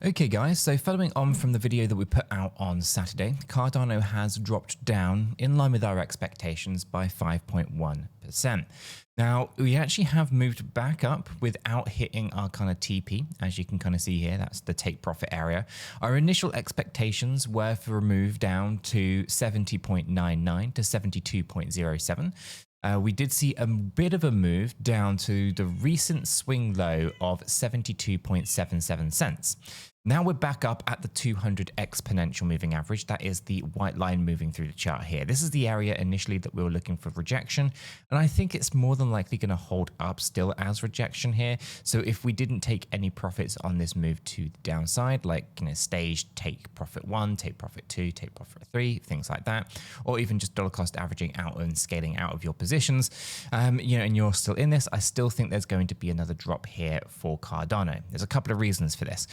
Okay guys, so following on from the video that we put out on Saturday, Cardano has dropped down in line with our expectations by 5.1%. Now, we actually have moved back up without hitting our kind of TP, as you can kind of see here, that's the take profit area. Our initial expectations were for a move down to 70.99 to 72.07. We did see a bit of a move down to the recent swing low of 72.77 cents. Now we're back up at the 200 exponential moving average. That is the white line moving through the chart here. This is the area initially that we were looking for rejection, and I think it's more than likely going to hold up still as rejection here. So if we didn't take any profits on this move to the downside, like staged take profit 1, take profit 2, take profit 3, things like that, or even just dollar cost averaging out and scaling out of your positions, and you're still in this, I still think there's going to be another drop here for Cardano. There's a couple of reasons for this.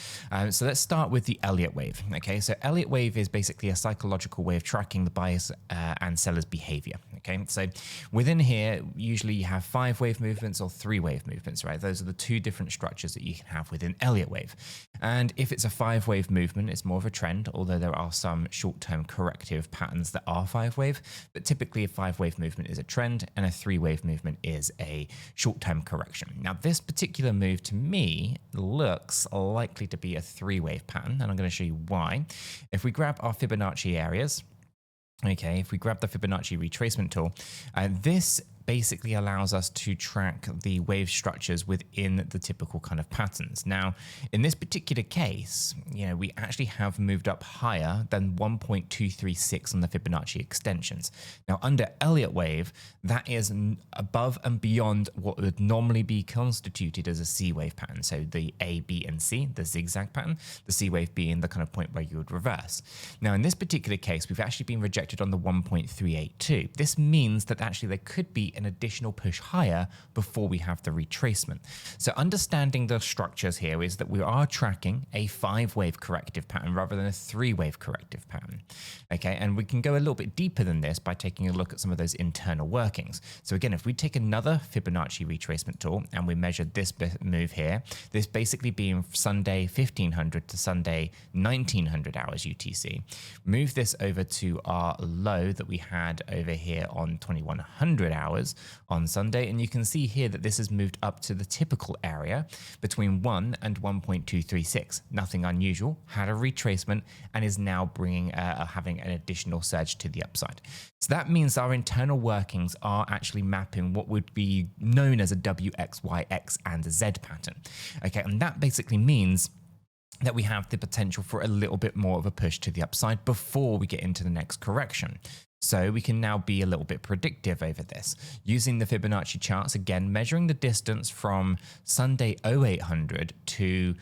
So let's start with the Elliott wave. Okay, so Elliott wave is basically a psychological way of tracking the buyers and sellers' behavior. Okay, so within here, usually you have 5-wave movements or 3-wave movements, right? Those are the two different structures that you can have within Elliott wave. And if it's a 5-wave movement, it's more of a trend, although there are some short-term corrective patterns that are 5-wave, but typically a 5-wave movement is a trend and a 3-wave movement is a short-term correction. Now, this particular move to me looks likely to be a 3-wave pattern, and I'm going to show you why. If we grab our Fibonacci areas, okay, if we grab the Fibonacci retracement tool, this basically allows us to track the wave structures within the typical kind of patterns. Now, in this particular case, we actually have moved up higher than 1.236 on the Fibonacci extensions. Now, under Elliott wave, that is above and beyond what would normally be constituted as a C wave pattern. So the A, B, and C, the zigzag pattern, the C wave being the kind of point where you would reverse. Now, in this particular case, we've actually been rejected on the 1.382. This means that actually there could be an additional push higher before we have the retracement. So understanding the structures here is that we are tracking a 5-wave corrective pattern rather than a 3-wave corrective pattern. Okay, and we can go a little bit deeper than this by taking a look at some of those internal workings. So again, if we take another Fibonacci retracement tool and we measure this move here, this basically being Sunday 1500 to Sunday 1900 hours UTC, move this over to our low that we had over here on 2100 hours on Sunday, and you can see here that this has moved up to the typical area between 1 and 1.236. Nothing unusual, had a retracement, and is now bringing having an additional surge to the upside. So that means our internal workings are actually mapping what would be known as a W, X, Y, X, and Z pattern. Okay, and that basically means that we have the potential for a little bit more of a push to the upside before we get into the next correction. So we can now be a little bit predictive over this. Using the Fibonacci charts, again, measuring the distance from Sunday 0800 to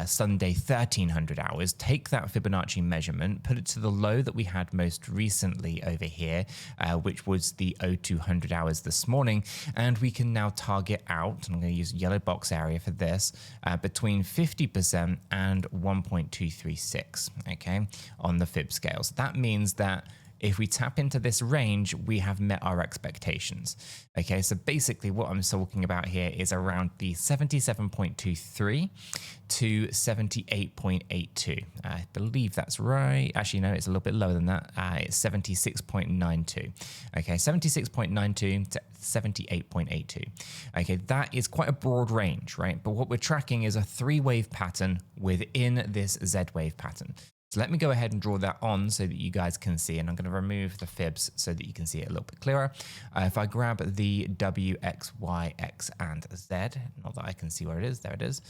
Sunday 1300 hours, take that Fibonacci measurement, put it to the low that we had most recently over here, which was the 0200 hours this morning, and we can now target out, and I'm going to use yellow box area for this, between 50% and 1.236, okay, on the Fib scales. That means that if we tap into this range, we have met our expectations. Okay, so basically what I'm talking about here is around the 77.23 to 78.82. I believe that's right. Actually, no, it's a little bit lower than that. It's 76.92. Okay, 76.92 to 78.82. Okay, that is quite a broad range, right? But what we're tracking is a 3-wave pattern within this Z wave pattern. So let me go ahead and draw that on so that you guys can see, and I'm going to remove the fibs so that you can see it a little bit clearer. If I grab the W, X, Y, X, and Z, not that I can see where it is, there it is.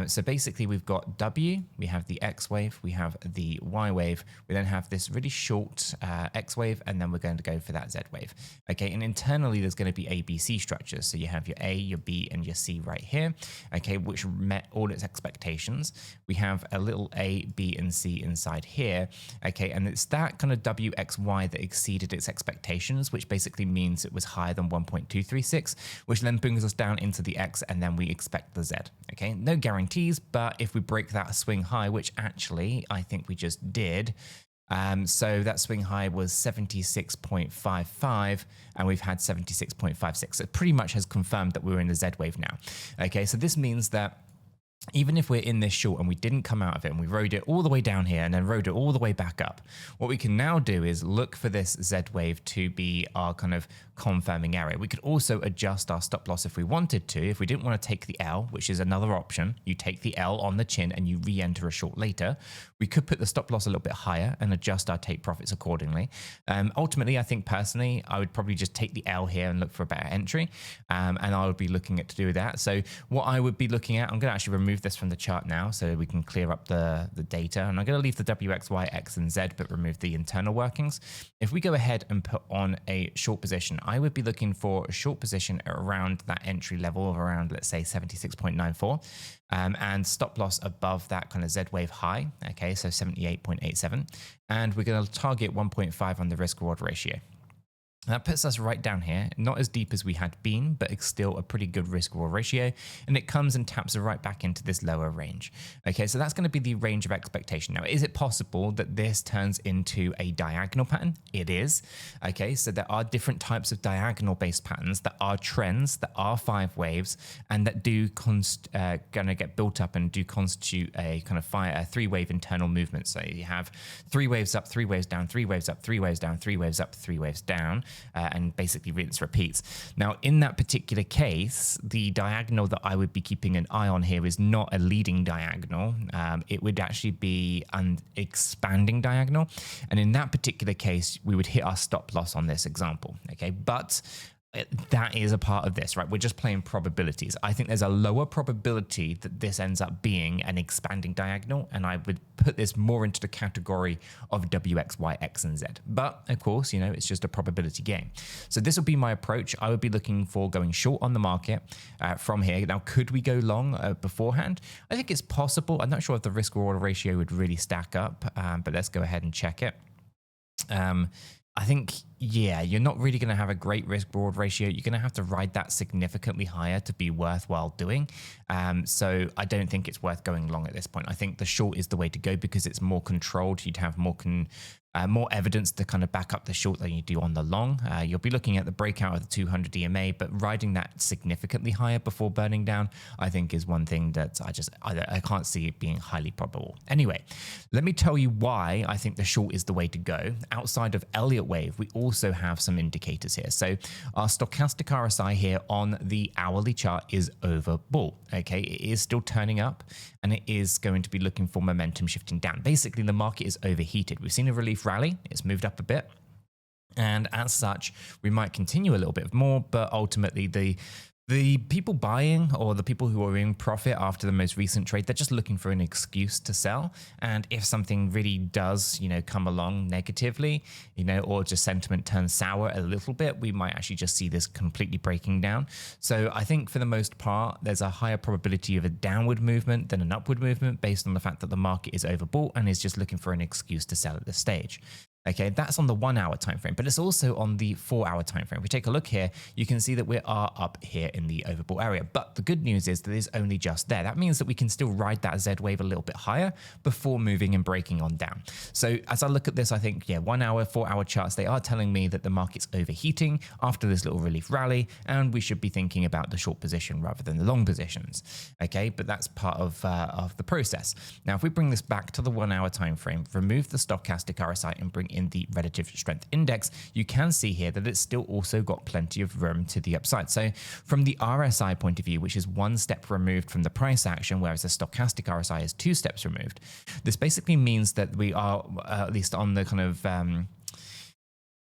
So basically we've got W, we have the X wave, we have the Y wave, we then have this really short X wave, and then we're going to go for that Z wave. Okay, and internally there's going to be A, B, C structures. So you have your A, your B, and your C right here, okay, which met all its expectations. We have a little A, B, and C inside here, okay, and it's that kind of W, X, Y that exceeded its expectations, which basically means it was higher than 1.236, which then brings us down into the X, and then we expect the Z, okay? No guarantees, but if we break that swing high, which actually I think we just did, so that swing high was 76.55 and we've had 76.56. So it pretty much has confirmed that we're in the Z wave now. Okay, so this means that even if we're in this short and we didn't come out of it and we rode it all the way down here and then rode it all the way back up, what we can now do is look for this Z wave to be our kind of confirming area. We could also adjust our stop loss if we wanted to. If we didn't want to take the L, which is another option, you take the L on the chin and you re-enter a short later. We could put the stop loss a little bit higher and adjust our take profits accordingly. Ultimately, I think personally, I would probably just take the L here and look for a better entry. And I would be looking at to do that. So what I would be looking at, I'm going to actually remove this from the chart now so we can clear up the data. And I'm going to leave the W, X, Y, X, and Z, but remove the internal workings. If we go ahead and put on a short position, I would be looking for a short position around that entry level of around, let's say, 76.94. And stop loss above that kind of Z wave high. Okay, so 78.87. And we're going to target 1.5 on the risk reward ratio. That puts us right down here, not as deep as we had been, but it's still a pretty good risk reward ratio. And it comes and taps right back into this lower range. Okay, so that's going to be the range of expectation. Now, is it possible that this turns into a diagonal pattern? It is. Okay, so there are different types of diagonal based patterns that are trends, that are 5 waves, and that do going to get built up and do constitute a kind of a 3-wave internal movement. So you have 3 waves up, 3 waves down, 3 waves up, 3 waves down, 3 waves up, 3 waves down. And basically rinse repeats. Now, in that particular case, the diagonal that I would be keeping an eye on here is not a leading diagonal. It would actually be an expanding diagonal. And in that particular case, we would hit our stop loss on this example. Okay, but that is a part of this, right? We're just playing probabilities. I think there's a lower probability that this ends up being an expanding diagonal, and I would put this more into the category of W, X, Y, X, and Z. But of course, you know, it's just a probability game. So this would be my approach. I would be looking for going short on the market from here. Now, could we go long beforehand? I think it's possible. I'm not sure if the risk reward ratio would really stack up, but let's go ahead and check it. I think, yeah, you're not really going to have a great risk reward ratio. You're going to have to ride that significantly higher to be worthwhile doing. So I don't think it's worth going long at this point. I think the short is the way to go because it's more controlled. You'd have more evidence to kind of back up the short than you do on the long. You'll be looking at the breakout of the 200 EMA, but riding that significantly higher before burning down, I think is one thing that I can't see it being highly probable. Anyway, let me tell you why I think the short is the way to go. Outside of Elliott wave, we also have some indicators here. So our stochastic RSI here on the hourly chart is overbought. Okay, it is still turning up and it is going to be looking for momentum shifting down. Basically, the market is overheated. We've seen a relief rally, it's moved up a bit, and as such we might continue a little bit more, but ultimately the people buying or the people who are in profit after the most recent trade, they're just looking for an excuse to sell. And if something really does, you know, come along negatively, you know, or just sentiment turns sour a little bit, we might actually just see this completely breaking down. So I think for the most part, there's a higher probability of a downward movement than an upward movement based on the fact that the market is overbought and is just looking for an excuse to sell at this stage. Okay, that's on the 1 hour time frame, but it's also on the 4 hour time frame. If we take a look here, you can see that we are up here in the overbought area. But the good news is that it's only just there. That means that we can still ride that Z wave a little bit higher before moving and breaking on down. So as I look at this, I think, yeah, 1 hour, 4 hour charts, they are telling me that the market's overheating after this little relief rally, and we should be thinking about the short position rather than the long positions. Okay, but that's part of the process. Now, if we bring this back to the 1 hour time frame, remove the stochastic RSI and bring in the relative strength index, you can see here that it's still also got plenty of room to the upside. So from the RSI point of view, which is 1 step removed from the price action, whereas the stochastic RSI is 2 steps removed, this basically means that we are at least on the kind of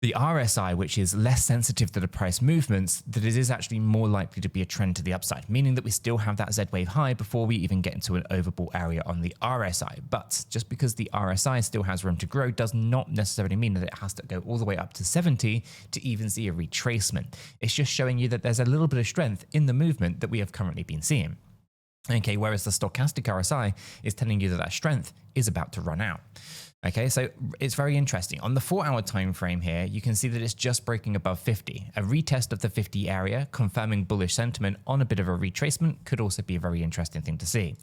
the RSI, which is less sensitive to the price movements, that it is actually more likely to be a trend to the upside, meaning that we still have that Z wave high before we even get into an overbought area on the RSI. But just because the RSI still has room to grow does not necessarily mean that it has to go all the way up to 70 to even see a retracement. It's just showing you that there's a little bit of strength in the movement that we have currently been seeing. Okay, whereas the stochastic RSI is telling you that that strength is about to run out. Okay, so it's very interesting. On the 4 hour time frame here, you can see that it's just breaking above 50. A retest of the 50 area, confirming bullish sentiment on a bit of a retracement, could also be a very interesting thing to see.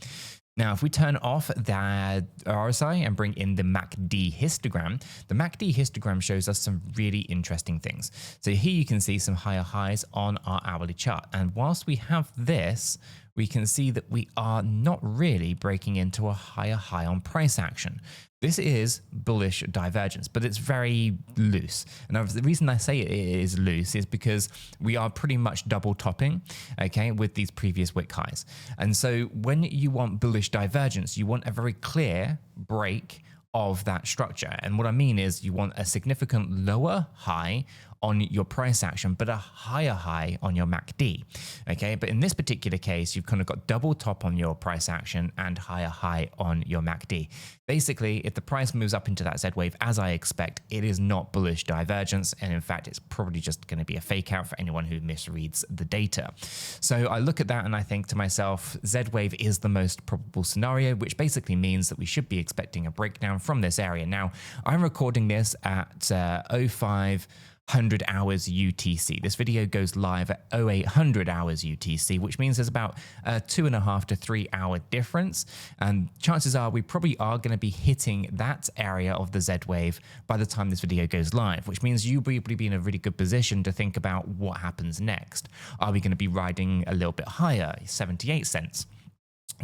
Now, if we turn off the RSI and bring in the MACD histogram, the MACD histogram shows us some really interesting things. So here you can see some higher highs on our hourly chart. And whilst we have this, we can see that we are not really breaking into a higher high on price action. This is bullish divergence, but it's very loose. And the reason I say it is loose is because we are pretty much double topping, okay, with these previous wick highs. And so when you want bullish divergence, you want a very clear break of that structure. And what I mean is you want a significant lower high on your price action, but a higher high on your MACD. Okay, but in this particular case, you've kind of got double top on your price action and higher high on your MACD. Basically, if the price moves up into that Z wave, as I expect, it is not bullish divergence. And in fact, it's probably just going to be a fake out for anyone who misreads the data. So I look at that and I think to myself, Z wave is the most probable scenario, which basically means that we should be expecting a breakdown from this area. Now, I'm recording this at 0500 hours UTC. This video goes live at 0800 hours UTC, which means there's about a 2.5 to 3 hour difference. And chances are we probably are going to be hitting that area of the Z wave by the time this video goes live, which means you'll probably be in a really good position to think about what happens next. Are we going to be riding a little bit higher, 78 cents?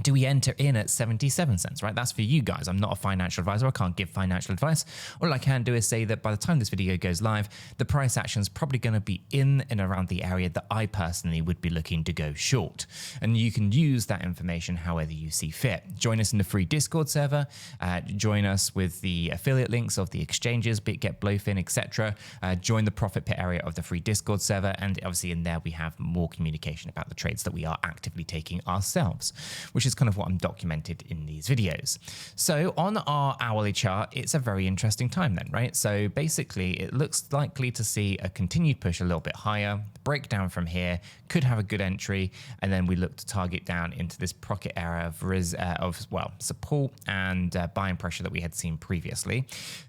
Do we enter in at 77 cents, right? That's for you guys. I'm not a financial advisor. I can't give financial advice. All I can do is say that by the time this video goes live, the price action is probably going to be in and around the area that I personally would be looking to go short. And you can use that information however you see fit. Join us in the free Discord server. Join us with the affiliate links of the exchanges, BitGet, Blowfin, etc. Join the profit pit area of the free Discord server. And obviously in there, we have more communication about the trades that we are actively taking ourselves, which is kind of what I'm documented in these videos. So on our hourly chart, it's a very interesting time then, right? So basically it looks likely to see a continued push a little bit higher, breakdown from here, could have a good entry, and then we look to target down into this pocket area of support and buying pressure that we had seen previously.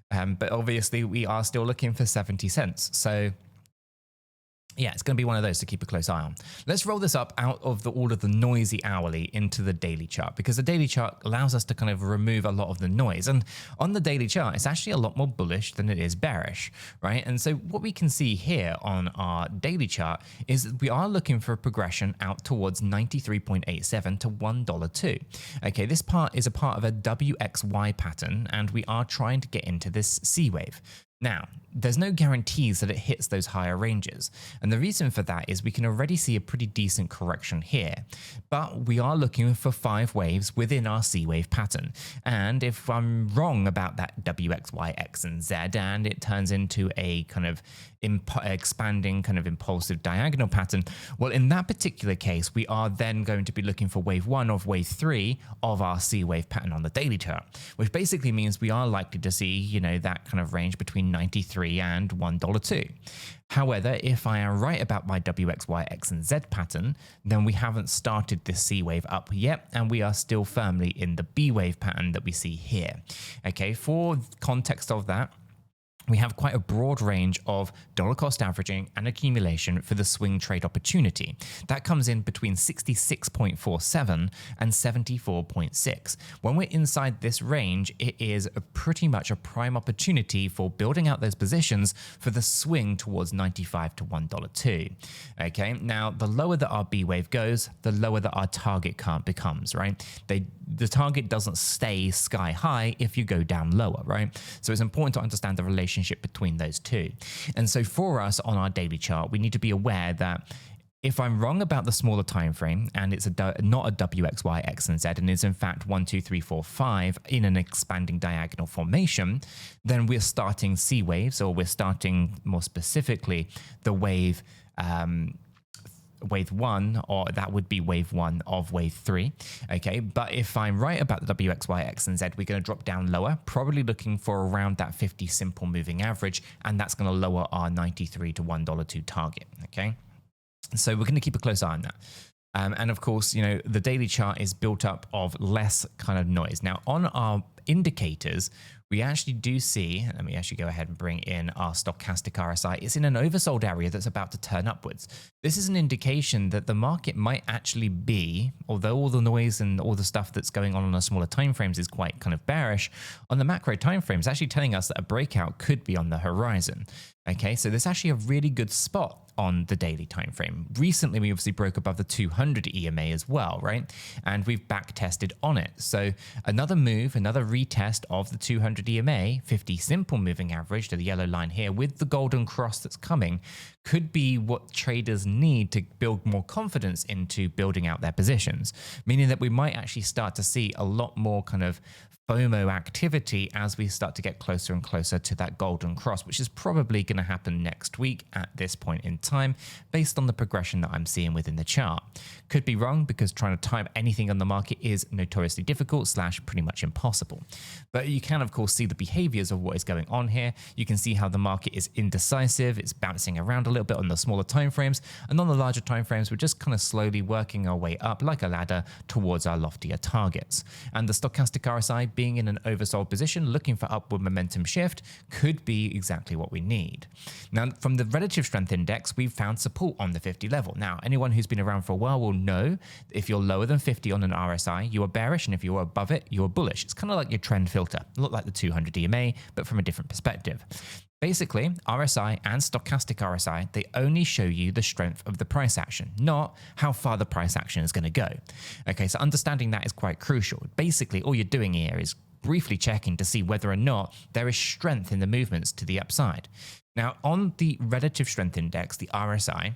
But obviously we are still looking for 70 cents. So yeah, it's going to be one of those to keep a close eye on. Let's roll this up out of all of the noisy hourly into the daily chart, because the daily chart allows us to kind of remove a lot of the noise. And on the daily chart, it's actually a lot more bullish than it is bearish, right? And so what we can see here on our daily chart is that we are looking for a progression out towards 93.87 to $1.02. Okay, this part is a part of a WXY pattern, and we are trying to get into this C wave. Now, there's no guarantees that it hits those higher ranges. And the reason for that is we can already see a pretty decent correction here, but we are looking for 5 waves within our C wave pattern. And if I'm wrong about that W, X, Y, X, and Z, and it turns into a kind of expanding kind of impulsive diagonal pattern, well, in that particular case, we are then going to be looking for wave 1 of wave 3 of our C wave pattern on the daily chart, which basically means we are likely to see, you know, that kind of range between 93 and $1.02. However, if I am right about my W, X, Y, X, and Z pattern, then we haven't started this C wave up yet, and we are still firmly in the B wave pattern that we see here. Okay, for context of that, we have quite a broad range of dollar cost averaging and accumulation for the swing trade opportunity. That comes in between 66.47 and 74.6. When we're inside this range, it is pretty much a prime opportunity for building out those positions for the swing towards 95 to $1.02. Okay, now the lower that our B wave goes, the lower that our target becomes, right? The target doesn't stay sky high if you go down lower, right? So it's important to understand the relationship between those two. And so for us on our daily chart, we need to be aware that if I'm wrong about the smaller time frame and it's not a W, X, Y, X, and Z, and is in fact 1, 2, 3, 4, 5 in an expanding diagonal formation, then we're starting C waves, or we're starting more specifically the wave 1, or that would be wave 1 of wave 3. Okay, but if I'm right about the W, X, Y, X, and Z, we're going to drop down lower, probably looking for around that 50 simple moving average, and that's going to lower our 93 to $1.02 target. Okay, so we're going to keep a close eye on that. And of course, you know, the daily chart is built up of less kind of noise. Now, on our indicators, we actually do see, let me actually go ahead and bring in our stochastic RSI. It's in an oversold area that's about to turn upwards. This is an indication that the market might actually be, although all the noise and all the stuff that's going on the smaller timeframes is quite kind of bearish, on the macro timeframes, actually telling us that a breakout could be on the horizon. Okay, so there's actually a really good spot on the daily time frame. Recently, we obviously broke above the 200 EMA as well, right? And we've back tested on it. So another move, another retest of the 200 EMA, 50 simple moving average to the yellow line here with the golden cross that's coming could be what traders need to build more confidence into building out their positions, meaning that we might actually start to see a lot more kind of FOMO activity as we start to get closer and closer to that golden cross, which is probably going to happen next week at this point in time, based on the progression that I'm seeing within the chart. Could be wrong because trying to time anything on the market is notoriously difficult / pretty much impossible. But you can, of course, see the behaviors of what is going on here. You can see how the market is indecisive. It's bouncing around a little bit on the smaller timeframes, and on the larger timeframes, we're just kind of slowly working our way up like a ladder towards our loftier targets. And the stochastic RSI being in an oversold position, looking for upward momentum shift, could be exactly what we need. Now, from the relative strength index, we've found support on the 50 level. Now, anyone who's been around for a while will know if you're lower than 50 on an RSI, you are bearish, and if you're above it, you're bullish. It's kind of like your trend filter, a lot like the 200 EMA, but from a different perspective. Basically, RSI and stochastic RSI, they only show you the strength of the price action, not how far the price action is going to go. Okay, so understanding that is quite crucial. Basically, all you're doing here is briefly checking to see whether or not there is strength in the movements to the upside. Now, on the relative strength index, the RSI,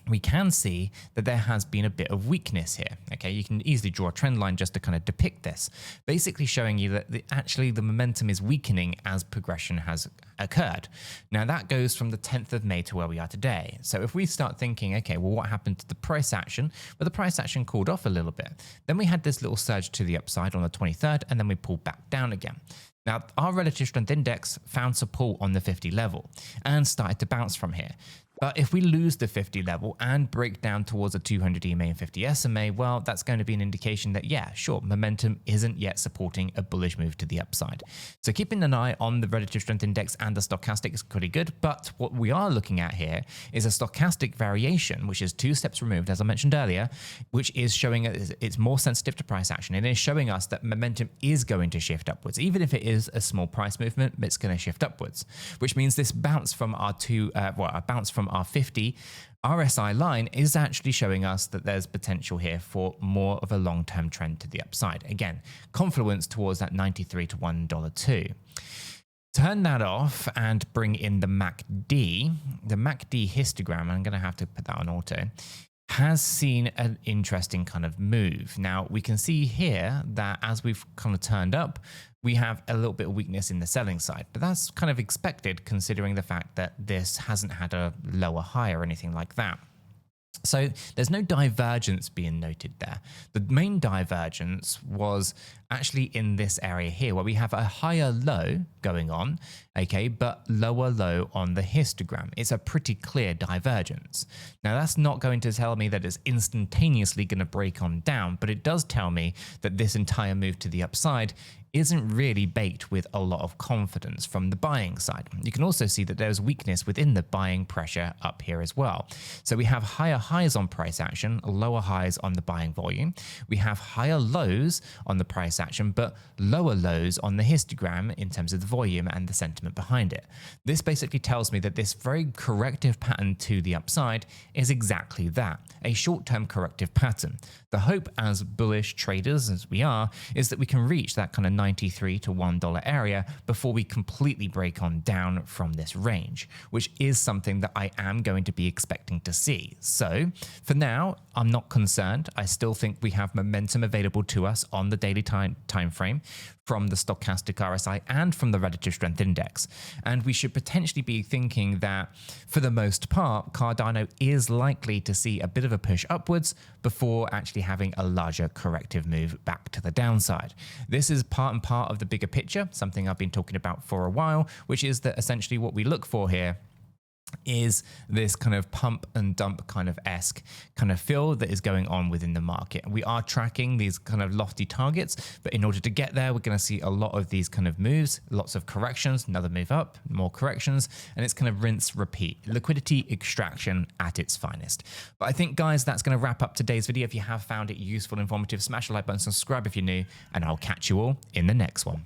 we can see that there has been a bit of weakness here. Okay, you can easily draw a trend line just to kind of depict this, basically showing you that actually the momentum is weakening as progression has occurred. Now that goes from the 10th of May to where we are today. So if we start thinking, okay, well, what happened to the price action? Well, the price action cooled off a little bit. Then we had this little surge to the upside on the 23rd, and then we pulled back down again. Now, our relative strength index found support on the 50 level and started to bounce from here. But if we lose the 50 level and break down towards a 200 EMA and 50 SMA, well, that's going to be an indication that, yeah, sure, momentum isn't yet supporting a bullish move to the upside. So keeping an eye on the relative strength index and the stochastic is pretty good. But what we are looking at here is a stochastic variation, which is 2 steps removed, as I mentioned earlier, which is showing it's more sensitive to price action. And it is showing us that momentum is going to shift upwards. Even if it is a small price movement, it's going to shift upwards, which means this bounce from our our 50 RSI line is actually showing us that there's potential here for more of a long-term trend to the upside. Again, confluence towards that 93 to $1.02. Turn that off and bring in the MACD. The MACD histogram, I'm going to have to put that on auto, has seen an interesting kind of move. Now, we can see here that as we've kind of turned up, we have a little bit of weakness in the selling side, but that's kind of expected considering the fact that this hasn't had a lower high or anything like that. So there's no divergence being noted there. The main divergence was actually in this area here where we have a higher low going on, okay, but lower low on the histogram. It's a pretty clear divergence. Now that's not going to tell me that it's instantaneously going to break on down, but it does tell me that this entire move to the upside isn't really baked with a lot of confidence from the buying side. You can also see that there's weakness within the buying pressure up here as well. So we have higher highs on price action, lower highs on the buying volume. We have higher lows on the price action, but lower lows on the histogram in terms of the volume and the sentiment behind it. This basically tells me that this very corrective pattern to the upside is exactly that, a short-term corrective pattern. The hope as bullish traders as we are is that we can reach that kind of 93 to $1 area before we completely break on down from this range, which is something that I am going to be expecting to see. So for now, I'm not concerned. I still think we have momentum available to us on the daily time frame from the stochastic RSI and from the relative strength index. And we should potentially be thinking that for the most part, Cardano is likely to see a bit of a push upwards before actually having a larger corrective move back to the downside. This is part and part of the bigger picture, something I've been talking about for a while, which is that essentially what we look for here is this kind of pump and dump kind of esque kind of feel that is going on within the market. We are tracking these kind of lofty targets, but in order to get there, we're going to see a lot of these kind of moves, lots of corrections, another move up, more corrections, and it's kind of rinse, repeat. Liquidity extraction at its finest. But I think, guys, that's going to wrap up today's video. If you have found it useful, informative, smash the like button, subscribe if you're new, and I'll catch you all in the next one.